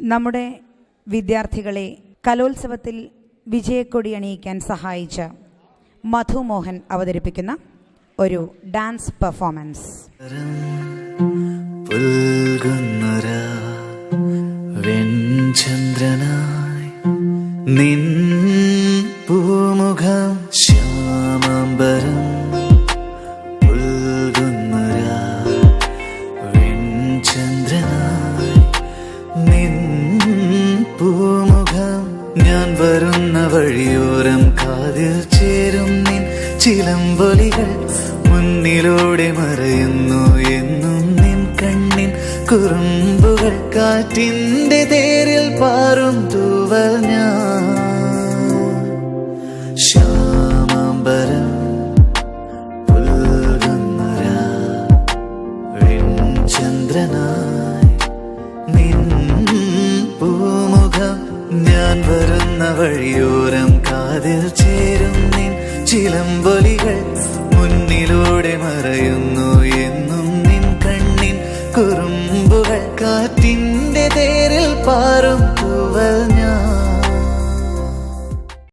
നമ്മുടെ വിദ്യാർത്ഥികളെ കലോത്സവത്തിൽ വിജയക്കൊടി അണിയിക്കാൻ സഹായിച്ച മധു മോഹൻ അവതരിപ്പിക്കുന്ന ഒരു ഡാൻസ് പെർഫോമൻസ്. വെൺചന്ദ്രനായി നിൻ പൂമുഖം ശ്യാമാംബരം പുൽകുന്നൊരാ വെൺചന്ദ്രനായി നിൻ പൂമുഖം ഞാൻ വരുന്ന വഴിയോരം കാതിൽ ചേരും നിൻ ചിലമ്പൊലികൾ മുന്നിലൂടെ മറയുന്നു എന്നും നിൻ കണ്ണിൻ കുറുമ്പുകൾ കാറ്റിന്റെ തേരിൽ പാറും തൂവൽ ഞാൻ ശ്യാമാംബരം പുൽകുന്നൊരാ വെൺചന്ദ്രനായി നിൻ പൂമുഖം ഞാൻ വരുന്ന വഴിയോരം കാതിൽ ചേരും നിൻ ചിലമ്പൊലികൾ മുന്നിലൂടെ മറയുന്നു എന്നും നിൻ കണ്ണിൻ കുറുമ്പുകൾ കാറ്റിന്റെ തേരിൽ പാറും തൂവൽ.